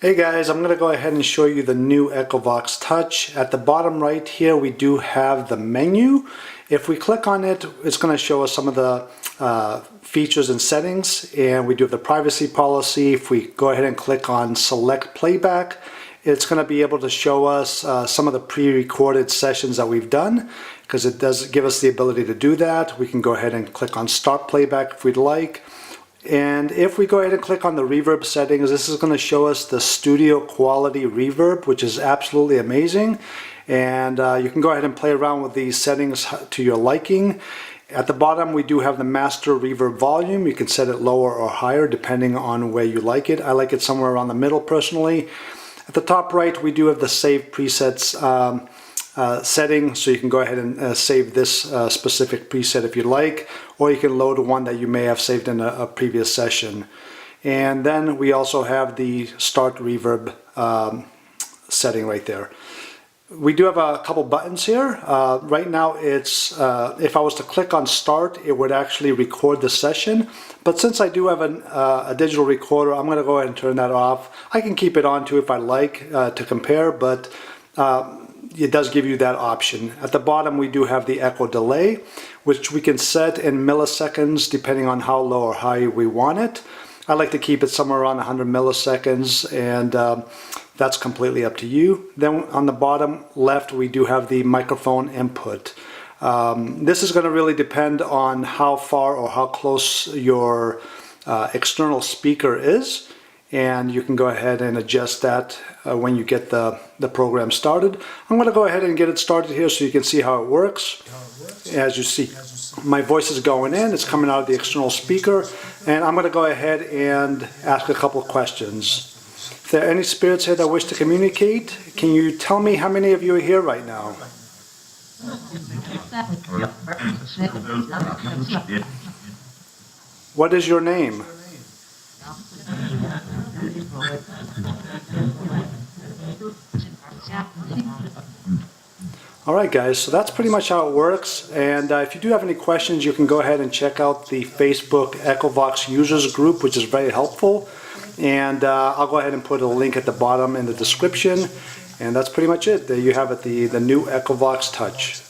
Hey guys, I'm going to go ahead and show you the new EchoVox Touch. At the bottom right here we do have the menu. If we click on it, it's going to show us some of the features and settings, and we do have the privacy policy. If we go ahead and click on select playback, it's going to be able to show us some of the pre-recorded sessions that we've done, because it does give us the ability to do that. We can go ahead and click on start playback if we'd like. And if we go ahead and click on the reverb settings, this is going to show us the studio quality reverb, which is absolutely amazing. And you can go ahead and play around with these settings to your liking. At the bottom we do have the master reverb volume. You can set it lower or higher depending on where you like it. I like it somewhere around the middle personally. At the top right we do have the save presets setting, so you can go ahead and save this specific preset if you like, or you can load one that you may have saved in a previous session. And then we also have the start reverb setting right there. We do have a couple buttons here. Right now it's, if I was to click on start, it would actually record the session, but since I do have a digital recorder, I'm going to go ahead and turn that off. I can keep it on too if I like to compare, but it does give you that option. At the bottom we do have the echo delay, which we can set in milliseconds depending on how low or high we want it. I like to keep it somewhere around 100 milliseconds, and that's completely up to you. Then on the bottom left we do have the microphone input. This is going to really depend on how far or how close your external speaker is, and you can go ahead and adjust that when you get the program started. I'm going to go ahead and get it started here so you can see how it works. As you see, my voice is going in, it's coming out of the external speaker, and I'm going to go ahead and ask a couple of questions. If there are any spirits here that wish to communicate, can you tell me how many of you are here right now? What is your name? Alright guys, so that's pretty much how it works, and if you do have any questions you can go ahead and check out the Facebook EchoVox users group, which is very helpful, and I'll go ahead and put a link at the bottom in the description, and that's pretty much it. There you have it, the new EchoVox Touch.